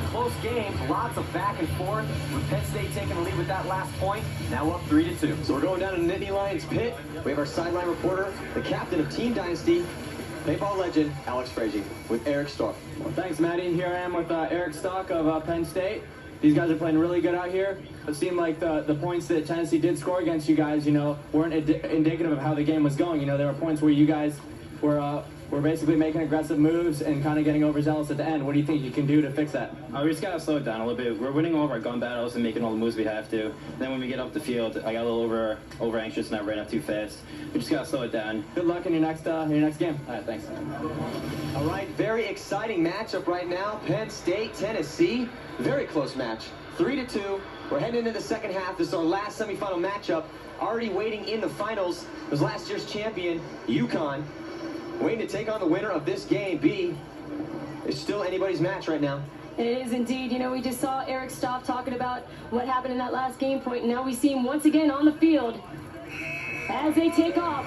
close game, lots of back and forth, with Penn State taking the lead with that last point, now up 3-2. So we're going down to the Nittany Lions pit. We have our sideline reporter, the captain of Team Dynasty, paintball legend, Alex Fraige, with Eric Stark. Well, thanks, Matty. Here I am with Eric Stark of Penn State. These guys are playing really good out here. It seemed like the points that Tennessee did score against you guys, weren't indicative of how the game was going. There were points where you guys were basically making aggressive moves and kind of getting overzealous at the end. What do you think you can do to fix that? We just got to slow it down a little bit. We're winning all of our gun battles and making all the moves we have to. Then when we get up the field, I got a little over anxious and I ran up too fast. We just got to slow it down. Good luck in your next game. All right, thanks. All right, very exciting matchup right now. Penn State, Tennessee, very close match. 3-2. We're heading into the second half. This is our last semifinal matchup. Already waiting in the finals was last year's champion, UConn. Waiting to take on the winner of this game. B, it's still anybody's match right now. It is indeed. We just saw Eric Stoff talking about what happened in that last game point, and now we see him once again on the field as they take off.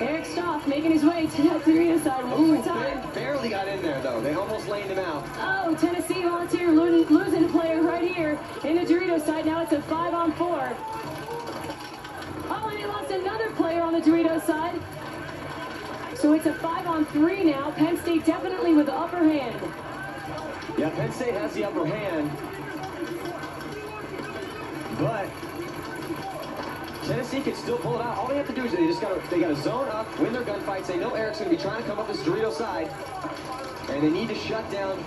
Eric Stoff making his way to that Dorito side one more time. Barely got in there, though. They almost laid him out. Oh, Tennessee Volunteer losing a player right here in the Dorito side. Now it's a 5-on-4. Oh, and they lost another player on the Dorito side. So it's a 5-on-3 now. Penn State definitely with the upper hand. Yeah, Penn State has the upper hand. But Tennessee can still pull it out. All they have to do is they got to zone up, win their gunfights. They know Eric's going to be trying to come up this Dorito side. And they need to shut down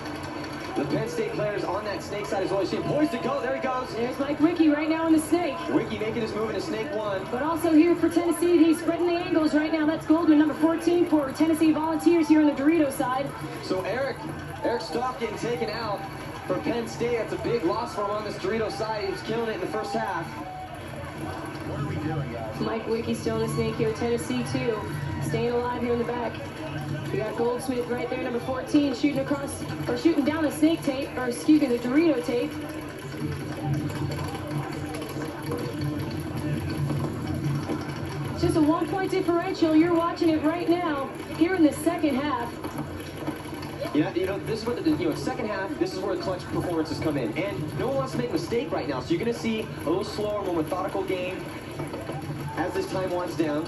the Penn State players on that snake side as well. You see him poised to go. There he goes. There's Mike Wiki right now in the snake. Wiki making his move into snake one. But also here for Tennessee, he's spreading the angles right now. That's Goldman, number 14 for Tennessee Volunteers here on the Dorito side. So Eric Stock getting taken out for Penn State. That's a big loss for him on this Dorito side. He was killing it in the first half. What are we doing, guys? Mike Wiki still in the snake here. Tennessee too, staying alive here in the back. We got Goldsmith right there, number 14, shooting down the snake tape, or excuse me, the Dorito tape. It's just a 1-point differential. You're watching it right now here in the second half. This is what second half, this is where the clutch performances come in. And no one wants to make a mistake right now. So you're going to see a little slower, more methodical game as this time winds down.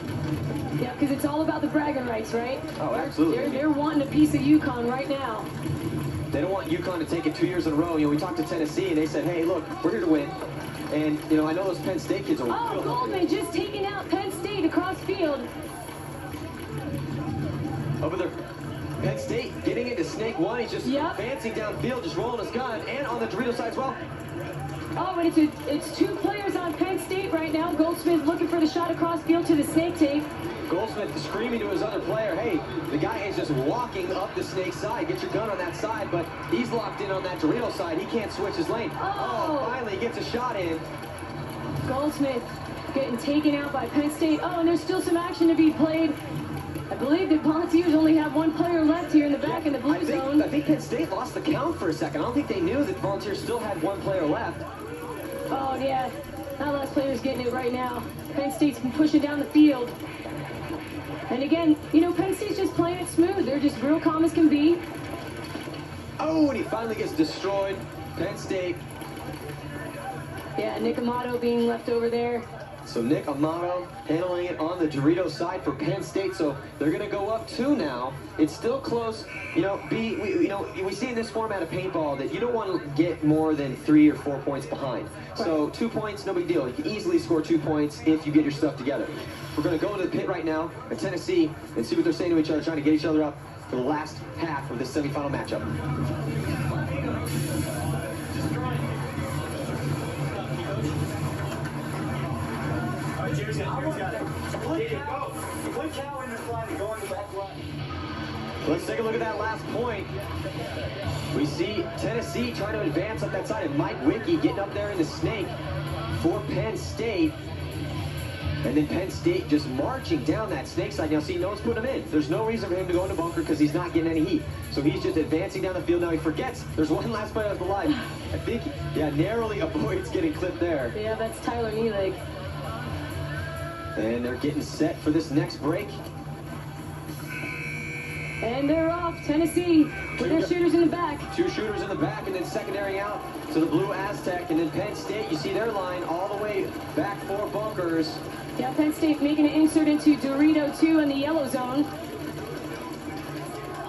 Yeah, because it's all about the bragging rights, right? Oh, absolutely. They're wanting a piece of UConn right now. They don't want UConn to take it 2 years in a row. We talked to Tennessee, and they said, hey, look, we're here to win. And, I know those Penn State kids are... Oh, Goldman just taking out Penn State across field. Over there. Penn State getting into snake one. He's just advancing downfield, just rolling his gun, and on the Dorito side as well. Oh, and it's two players on Penn State right now. Goldsmith looking for the shot across field to the snake tape. Goldsmith screaming to his other player, hey, the guy is just walking up the snake side. Get your gun on that side, but he's locked in on that Dorito side. He can't switch his lane. Oh, finally he gets a shot in. Goldsmith getting taken out by Penn State. Oh, and there's still some action to be played. I believe the Volunteers only have one player left here in the back in the blue zone. I think Penn State lost the count for a second. I don't think they knew that the Volunteers still had one player left. Oh, yeah. That last player's getting it right now. Penn State's been pushing down the field. And again, Penn State's just playing it smooth. They're just real calm as can be. Oh, and he finally gets destroyed. Penn State. Yeah, Nick Amato being left over there. So Nick Amato handling it on the Dorito side for Penn State. So they're going to go up 2 now. It's still close. We see in this format of paintball that you don't want to get more than 3 or 4 points behind. So 2 points, no big deal. You can easily score 2 points if you get your stuff together. We're going to go into the pit right now at Tennessee and see what they're saying to each other, trying to get each other up for the last half of this semifinal matchup. Let's take a look at that last point. We see Tennessee trying to advance up that side, and Mike Wiki getting up there in the snake for Penn State. And then Penn State just marching down that snake side. Now, see, no one's putting him in. There's no reason for him to go in the bunker because he's not getting any heat. So he's just advancing down the field. Now he forgets there's one last player left alive. I think, narrowly avoids getting clipped there. Yeah, that's Tyler Neelig. And they're getting set for this next break. And they're off. Tennessee with their shooters in the back. 2 shooters in the back, and then secondary out to the blue Aztec. And then Penn State, you see their line all the way back 4 bunkers. Yeah, Penn State making an insert into Dorito 2 in the yellow zone.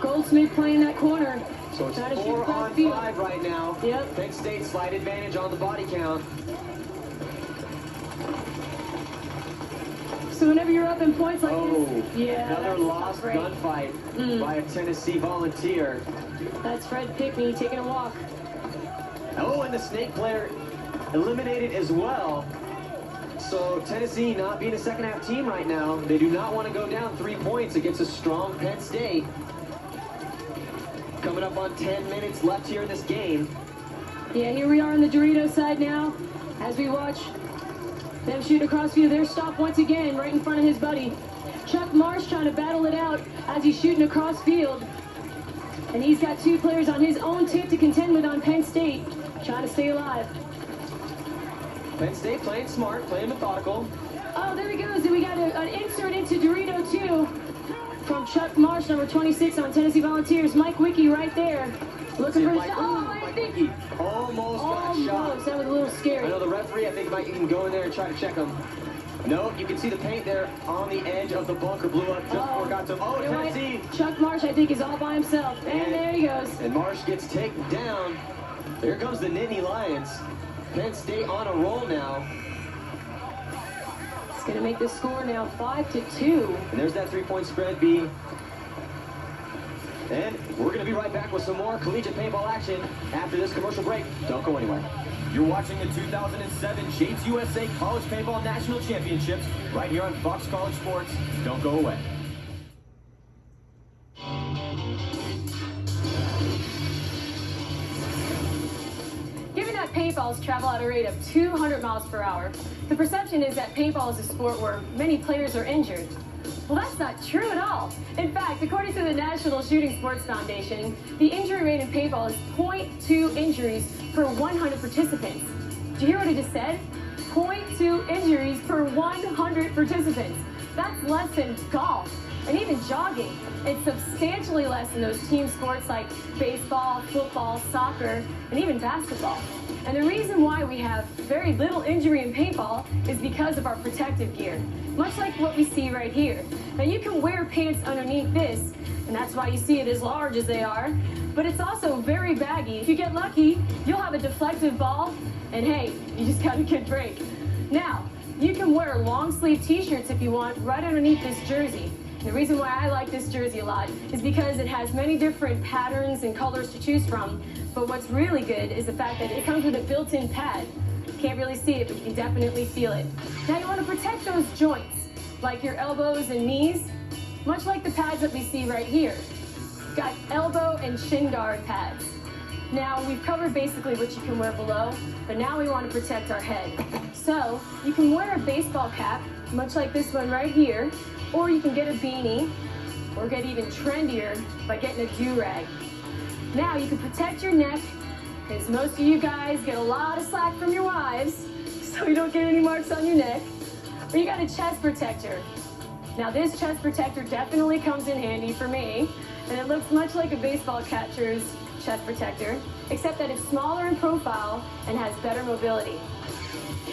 Goldsmith playing that corner. So it's Trying to shoot 4 across on field. 5 right now. Yep. Penn State slight advantage on the body count. So whenever you're up in points like Oh, this, yeah, another that's lost tough, right? gunfight by a Tennessee volunteer. That's Fred Pickney taking a walk. Oh, and the snake player eliminated as well. So Tennessee not being a second half team right now. They do not want to go down 3 points against a strong Penn State. Coming up on 10 minutes left here in this game. Yeah, here we are on the Dorito side now as we watch them shoot across field. They're stopped once again right in front of his buddy. Chuck Marsh trying to battle it out as he's shooting across field. And he's got 2 players on his own tip to contend with on Penn State, trying to stay alive. Penn State playing smart, playing methodical. Oh, there he goes. And we got an insert into Dorito 2 from Chuck Marsh, number 26 on Tennessee Volunteers. Mike Wicki right there. Looking for the shot. Oh, I think Wicki almost got shot. That was a little scary. I know the referee, I think, might even go in there and try to check him. No, you can see the paint there on the edge of the bunker blew up just before it got to him. Oh, You know what? Tennessee! Chuck Marsh, I think, is all by himself. And there he goes. And Marsh gets taken down. Here comes the Nittany Lions. Penn State on a roll now. It's going to make the score now 5-2. And there's that 3-point spread, B. And we're going to be right back with some more collegiate paintball action after this commercial break. Don't go anywhere. You're watching the 2007 Shades USA College Paintball National Championships right here on Fox College Sports. Don't go away. Given that paintballs travel at a rate of 200 miles per hour, the perception is that paintball is a sport where many players are injured. Well, that's not true at all. In fact, according to the National Shooting Sports Foundation, the injury rate in paintball is 0.2 injuries per 100 participants. Did you hear what I just said? 0.2 injuries per 100 participants. That's less than golf and even jogging. It's substantially less than those team sports like baseball, football, soccer, and even basketball. And the reason why we have very little injury in paintball is because of our protective gear, much like what we see right here. Now you can wear pants underneath this, and that's why you see it as large as they are, but it's also very baggy. If you get lucky, you'll have a deflective ball, and hey, you just got a good break. Now, you can wear long sleeve t-shirts if you want right underneath this jersey. The reason why I like this jersey a lot is because it has many different patterns and colors to choose from, but what's really good is the fact that it comes with a built-in pad. Can't really see it, but you can definitely feel it. Now you want to protect those joints, like your elbows and knees, much like the pads that we see right here. Got elbow and shin guard pads. Now we've covered basically what you can wear below, but now we want to protect our head. So you can wear a baseball cap, much like this one right here, or you can get a beanie, or get even trendier by getting a do-rag. Now you can protect your neck, because most of you guys get a lot of slack from your wives, so you don't get any marks on your neck. Or you got a chest protector. Now this chest protector definitely comes in handy for me, and it looks much like a baseball catcher's chest protector, except that it's smaller in profile and has better mobility.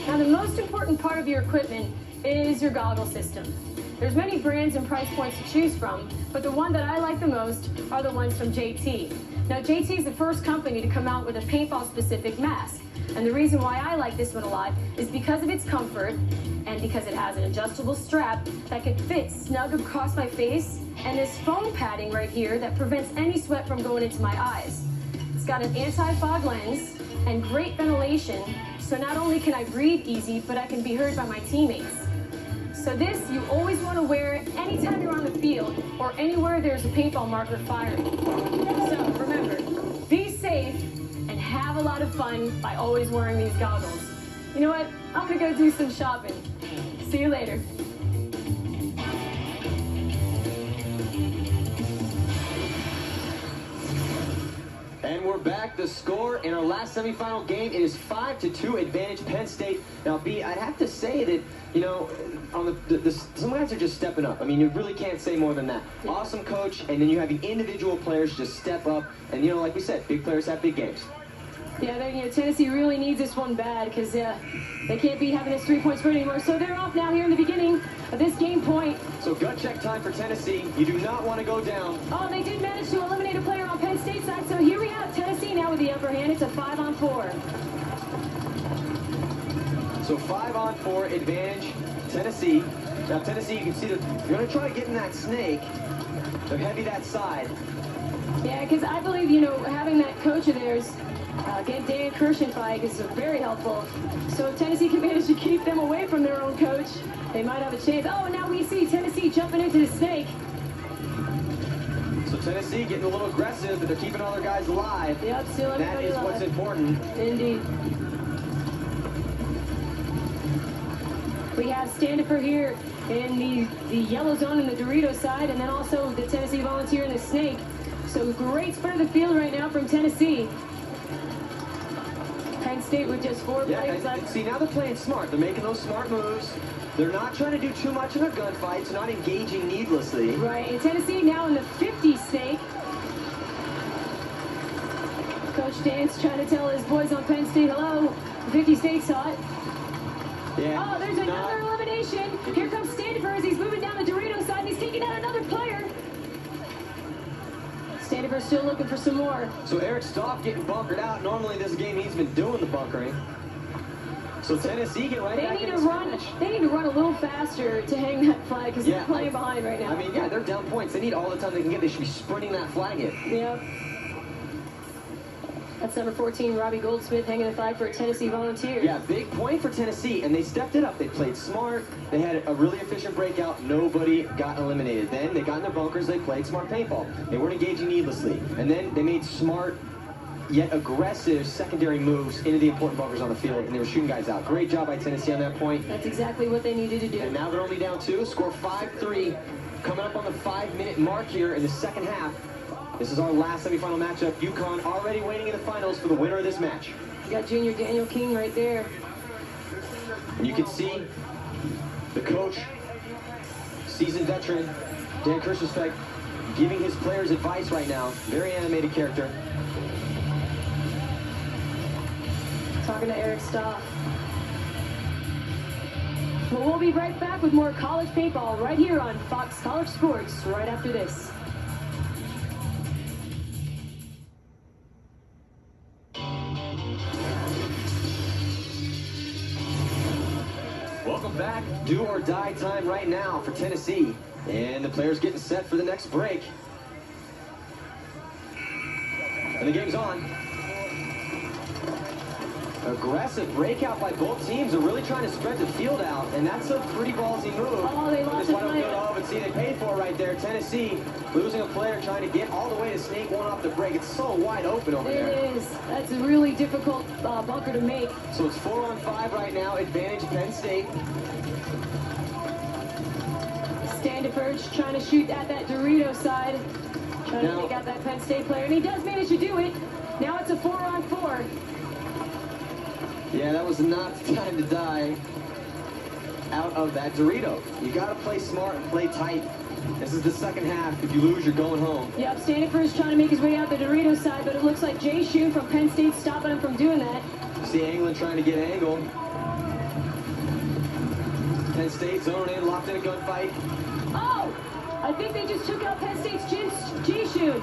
Now the most important part of your equipment is your goggle system. There's many brands and price points to choose from, but the one that I like the most are the ones from JT. Now JT is the first company to come out with a paintball specific mask. And the reason why I like this one a lot is because of its comfort and because it has an adjustable strap that can fit snug across my face and this foam padding right here that prevents any sweat from going into my eyes. It's got an anti-fog lens and great ventilation, so not only can I breathe easy, but I can be heard by my teammates. So this, you always want to wear it anytime you're on the field or anywhere there's a paintball marker firing. So remember, be safe and have a lot of fun by always wearing these goggles. You know what? I'm going to go do some shopping. See you later. And we're back. The score in our last semifinal game, it is 5-2 advantage Penn State. Now, B, I'd have to say that, you know, on some guys are just stepping up. I mean, you really can't say more than that. Awesome coach, and then you have the individual players just step up. And, you know, like we said, big players have big games. Yeah, you know, Tennessee really needs this one bad because they can't be having this 3-point spread anymore. So they're off now here in the beginning of this game point. So gut check time for Tennessee. You do not want to go down. Oh, they did manage to eliminate a player on Penn State side. So here we have Tennessee now with the upper hand. It's a 5-on-4. So 5-on-4 advantage Tennessee. Now Tennessee, you can see that they're going to try to get in that snake. They're heavy that side. Yeah, because I believe, you know, having that coach of theirs, again, Dan Kirschenfeig, is very helpful. So if Tennessee can manage to keep them away from their own coach, they might have a chance. Oh, now we see Tennessee jumping into the snake. So Tennessee getting a little aggressive, but they're keeping all their guys alive. Yep, still everybody alive. That is what's important. Indeed. We have Standifer here in the yellow zone in the Dorito side, and then also the Tennessee Volunteer in the snake. So great spread of the field right now from Tennessee. Penn State with just 4 players left. And see, now they're playing smart. They're making those smart moves. They're not trying to do too much in a gunfight. It's not engaging needlessly. Right, and Tennessee now in the 50 snake. Coach Dan's trying to tell his boys on Penn State, hello, 50 snake's hot. Yeah, oh, there's another elimination. Here comes Standifer as he's moving down the Dorito side, and he's taking out another player. Standifer still looking for some more. So Eric Stoff getting bunkered out. Normally this game he's been doing the bunkering. So Tennessee get right back in the match. They need to run a little faster to hang that flag because they're playing behind right now. I mean, yeah, they're down points. They need all the time they can get. They should be sprinting that flag in. Yep. That's number 14, Robbie Goldsmith, hanging the flag for Tennessee Volunteers. Yeah, big point for Tennessee, and they stepped it up. They played smart. They had a really efficient breakout. Nobody got eliminated. Then they got in their bunkers. They played smart paintball. They weren't engaging needlessly. And then they made smart, yet aggressive secondary moves into the important bunkers on the field, and they were shooting guys out. Great job by Tennessee on that point. That's exactly what they needed to do. And now they're only down 2. Score 5-3. Coming up on the 5-minute mark here in the second half. This is our last semifinal matchup. UConn already waiting in the finals for the winner of this match. You got junior Daniel King right there. And you can see the coach, seasoned veteran, Dan Kirschenfeig, giving his players advice right now. Very animated character. Talking to Eric Stoff. Well, we'll be right back with more college paintball right here on Fox College Sports right after this. Welcome back. Do or die time right now for Tennessee. And the players getting set for the next break. And the game's on. Aggressive breakout by both teams. They're really trying to spread the field out, and that's a pretty ballsy move. Oh, they lost a player. Oh, but see, they paid for it right there. Tennessee losing a player, trying to get all the way to snake one off the break. It's so wide open over there. It is. That's a really difficult bunker to make. So it's 4-on-5 right now. Advantage Penn State. Standifer trying to shoot at that Dorito side. Trying to take out that Penn State player, and he does manage to do it. Now it's a 4-on-4. Yeah, that was not the time to die out of that Dorito. You got to play smart and play tight. This is the second half. If you lose, you're going home. Yep, Standifer is trying to make his way out the Dorito side, but it looks like Jay Shun from Penn State stopping him from doing that. See England trying to get angled. Penn State zoning in, locked in a gunfight. Oh! I think they just took out Penn State's Jay Shun.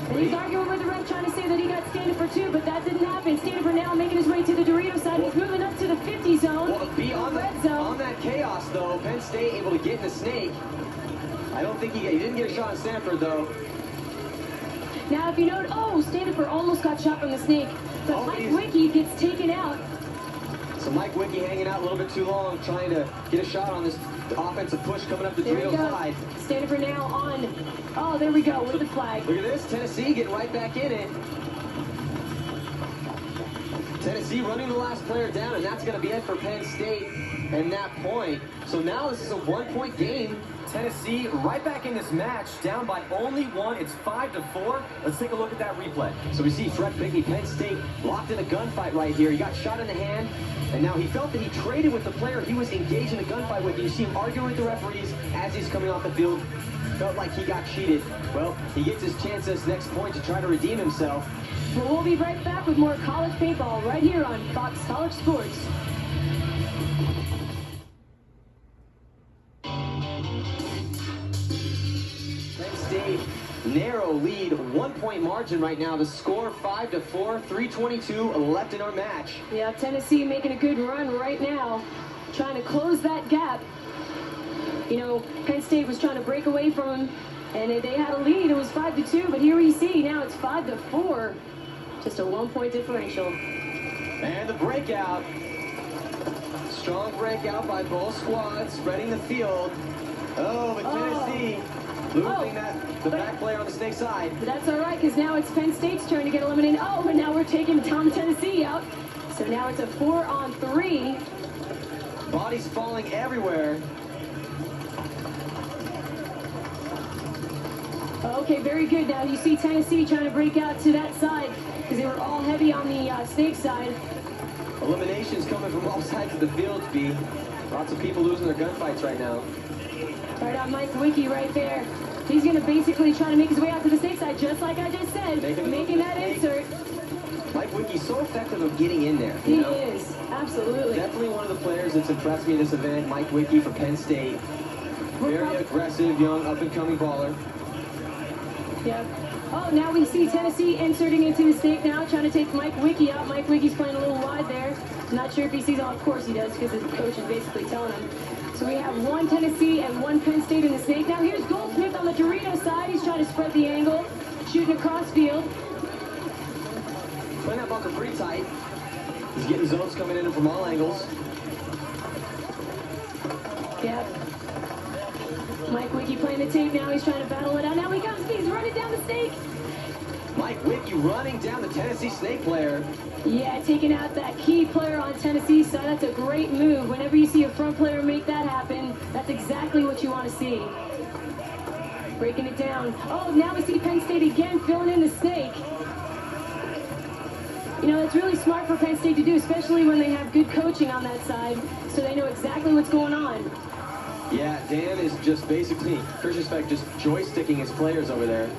And he's arguing with the ref, trying to say that he got Standifer too, but that didn't happen. Standifer now making his way to the Dorito side. He's moving up to the 50 zone. Well, be on that chaos, though. Penn State able to get in the snake. I don't think he didn't get a shot on Stanford, though. Now, if you note, Standifer almost got shot from the snake, but Mike Wiki gets taken out. So Mike Wiki hanging out a little bit too long, trying to get a shot on this offensive push coming up the Dorito side. Standifer now on. Oh, there we go with the flag. Look at this, Tennessee getting right back in it. Tennessee running the last player down, and that's going to be it for Penn State and that point. So now this is a 1-point game. Tennessee right back in this match, down by only one. It's 5-4. Let's take a look at that replay. So we see Fred Bickey, Penn State, locked in a gunfight right here. He got shot in the hand, and now he felt that he traded with the player he was engaged in a gunfight with. You see him arguing with the referees as he's coming off the field. Felt like he got cheated. Well, he gets his chance this next point to try to redeem himself. Well, we'll be right back with more college paintball right here on Fox College Sports. Penn State, narrow lead, 1-point margin right now. The score 5-4, 3:22 left in our match. Yeah, Tennessee making a good run right now, trying to close that gap. You know, Penn State was trying to break away from them, and they had a lead. It was 5-2, but here we see now it's 5-4. Just a 1-point differential. And the breakout. Strong breakout by both squads, spreading the field. Oh, but Tennessee losing the back player on the snake side. But that's all right, because now it's Penn State's turn to get eliminated. Oh, and now we're taking Tom Tennessee out. So now it's a 4-on-3. Bodies falling everywhere. Okay, very good. Now you see Tennessee trying to break out to that side because they were all heavy on the snake side. Eliminations coming from all sides of the field, B. Lots of people losing their gunfights right now. Right on Mike Wiki right there. He's going to basically try to make his way out to the snake side, just like I just said, making that insert. Mike Wiki's so effective of getting in there. He is, absolutely. Definitely one of the players that's impressed me in this event, Mike Wiki for Penn State. Very aggressive, young, up-and-coming baller. Yep. Oh, now we see Tennessee inserting into the snake now, trying to take Mike Wiki out. Mike Wiki's playing a little wide there. Not sure if he sees, of course he does, because his coach is basically telling him. So we have one Tennessee and one Penn State in the snake. Now here's Goldsmith on the Dorito side. He's trying to spread the angle, shooting across field. Playing that bunker pretty tight. He's getting zones coming in from all angles. Yep. Mike Wiki playing the tape now. He's trying to battle it out. Now he comes. He's running down the snake. Mike Wiki running down the Tennessee snake player. Yeah, taking out that key player on Tennessee's side. That's a great move. Whenever you see a front player make that happen, that's exactly what you want to see. Breaking it down. Oh, now we see Penn State again filling in the snake. You know, that's really smart for Penn State to do, especially when they have good coaching on that side, so they know exactly what's going on. Yeah, Dan is just basically, Christian Speck just joysticking his players over there.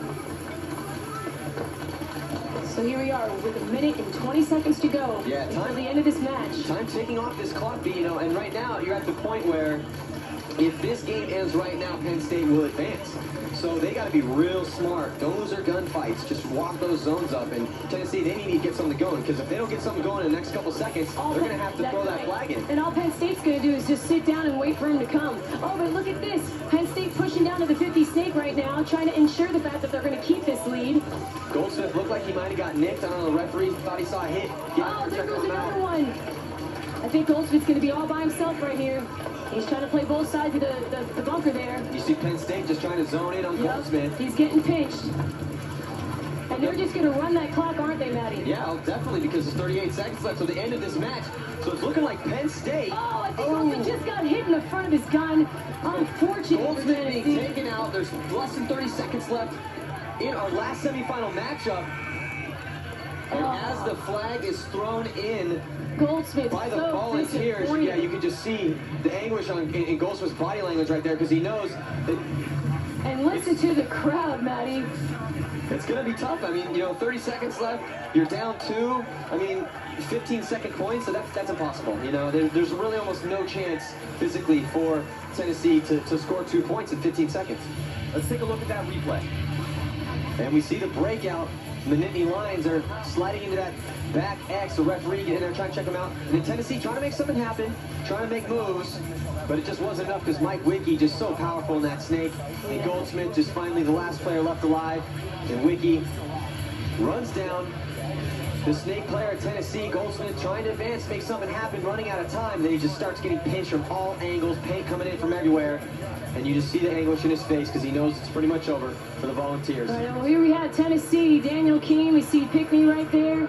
So here we are with 1 minute and 20 seconds to go until the end of this match. Time ticking off this clock, you know, and right now you're at the point where if this game ends right now, Penn State will advance. So they got to be real smart. Don't lose their gunfights. Just walk those zones up. And Tennessee, they need to get something going, because if they don't get something going in the next couple seconds, they're going to have to throw that flag in. And all Penn State's going to do is just sit down and wait for him to come. Oh, but look at this. Penn State pushing down to the 50 snake right now, trying to ensure the fact that they're going to keep this lead. Goldsmith looked like he might have got nicked. I don't know, the referee thought he saw a hit. Oh, there goes another one. I think Goldsmith's going to be all by himself right here. He's trying to play both sides of the bunker there. You see Penn State just trying to zone in on Goldsmith. He's getting pinched. And they're just going to run that clock, aren't they, Matty? Yeah, definitely, because there's 38 seconds left to the end of this match. So it's looking like Penn State. Oh, I think Goldsmith just got hit in the front of his gun. Unfortunate. Goldsmith being taken out. There's less than 30 seconds left in our last semifinal matchup. And as the flag is thrown in Goldsmith by the volunteers, yeah, you can just see the anguish in Goldsmith's body language right there, because he knows that. And listen to the crowd, Matty. It's going to be tough. I mean, you know, 30 seconds left. You're down 2. I mean, 15-second points, so that's impossible. You know, there's really almost no chance physically for Tennessee to score 2 points in 15 seconds. Let's take a look at that replay. And we see the breakout. The Nittany Lions are sliding into that back X. The referee getting in there trying to check them out. And then Tennessee trying to make something happen, trying to make moves, but it just wasn't enough because Mike Wiki just so powerful in that snake. And Goldsmith just finally the last player left alive. And Wiki runs down the snake player at Tennessee. Goldsmith trying to advance, make something happen, running out of time. Then he just starts getting pinched from all angles, paint coming in from everywhere. And you just see the anguish in his face because he knows it's pretty much over for the Volunteers. All right, well, here we have Tennessee, Daniel Keene. We see Pickney right there.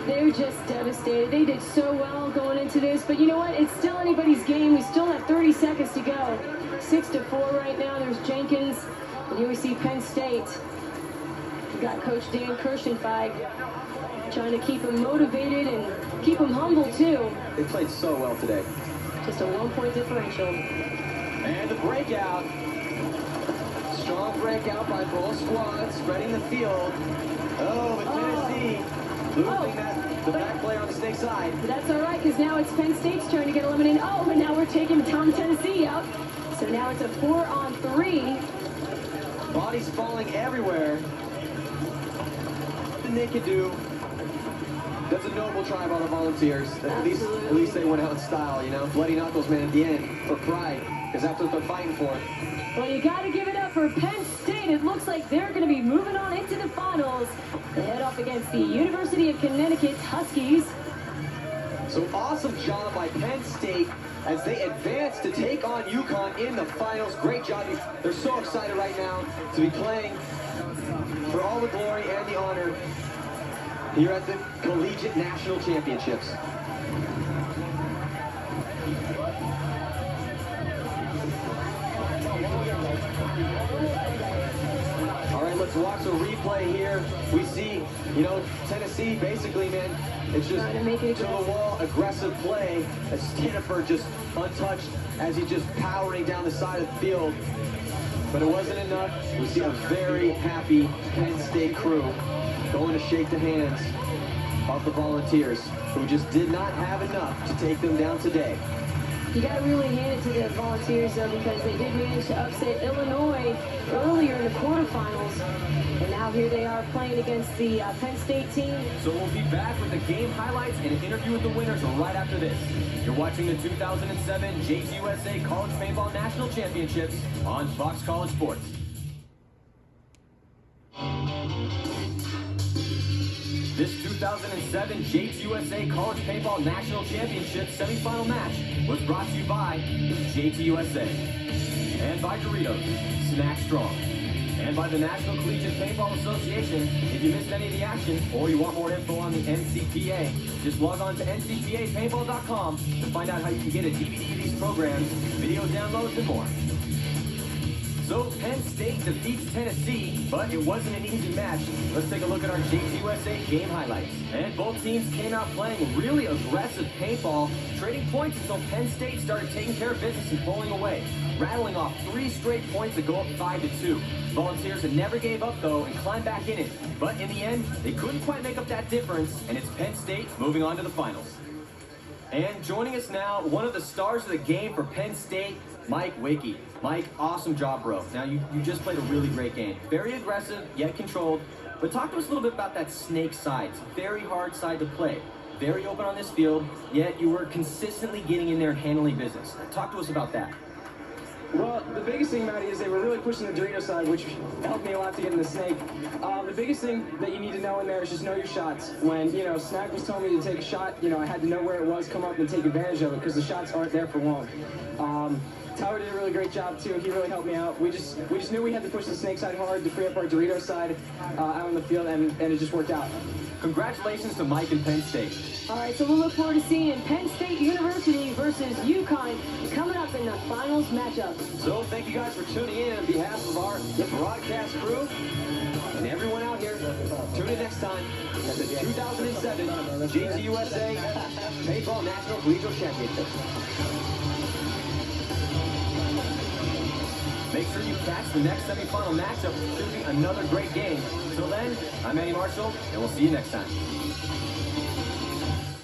They're just devastated. They did so well going into this, but you know what? It's still anybody's game. We still have 30 seconds to go. 6-4 right now. There's Jenkins, and here we see Penn State. We got Coach Dan Kirschenfeig trying to keep him motivated and keep him humble too. They played so well today. Just a 1-point differential. And the breakout. Strong breakout by both squads, spreading the field. Oh, but Tennessee losing the back player on the snake side. That's all right, because now it's Penn State's turn to get eliminated. Oh, but now we're taking Tennessee out. So now it's a 4-on-3. Bodies falling everywhere. Nothing they could do. That's a noble try by the Volunteers. At least they went out in style, you know. Bloody knuckles, man, at the end for pride, because that's what they're fighting for. Well, you got to give it up for Penn State. It looks like they're going to be moving on into the finals. They head off against the University of Connecticut Huskies. So awesome job by Penn State as they advance to take on UConn in the finals. Great job. They're so excited right now to be playing for all the glory and the honor here at the Collegiate National Championships. All right, let's watch a replay here. We see, you know, Tennessee basically, man, it's just to the wall, aggressive play. As Stanford just untouched as he's just powering down the side of the field. But it wasn't enough. We see a very happy Penn State crew going to shake the hands of the Volunteers, who just did not have enough to take them down today. You got to really hand it to the Volunteers, though, because they did manage to upset Illinois earlier in the quarterfinals. And now here they are playing against the Penn State team. So we'll be back with the game highlights and an interview with the winners right after this. You're watching the 2007 JTUSA College Paintball National Championships on Fox College Sports. This 2007 JTUSA College Paintball National Championship semifinal match was brought to you by JTUSA and by Doritos, Snack Strong, and by the National Collegiate Paintball Association. If you missed any of the action or you want more info on the NCPA, just log on to ncpapaintball.com to find out how you can get a DVD of these programs, video downloads, and more. So Penn State defeats Tennessee, but it wasn't an easy match. Let's take a look at our JTUSA game highlights. And both teams came out playing really aggressive paintball, trading points until Penn State started taking care of business and pulling away, rattling off 3 straight points to go up 5-2. Volunteers never gave up, though, and climbed back in it. But in the end, they couldn't quite make up that difference, and it's Penn State moving on to the finals. And joining us now, one of the stars of the game for Penn State, Mike Wickey. Mike, awesome job, bro. Now, you just played a really great game. Very aggressive, yet controlled. But talk to us a little bit about that snake side. It's a very hard side to play. Very open on this field, yet you were consistently getting in there and handling business. Talk to us about that. Well, the biggest thing, Matty, is they were really pushing the Dorito side, which helped me a lot to get in the snake. The biggest thing that you need to know in there is just know your shots. When, you know, Snack was telling me to take a shot, you know, I had to know where it was, come up and take advantage of it, because the shots aren't there for long. Tyler did a really great job, too. He really helped me out. We just knew we had to push the snake side hard to free up our Dorito side out on the field, and it just worked out. Congratulations to Mike and Penn State. All right, so we'll look forward to seeing Penn State University versus UConn coming up in the finals matchup. So thank you guys for tuning in on behalf of our broadcast crew and everyone out here. Tune in next time at the 2007 JTUSA Paintball National Collegiate Championship. Make sure you catch the next semifinal matchup. It should be another great game. Till then, I'm Matty Marshall, and we'll see you next time.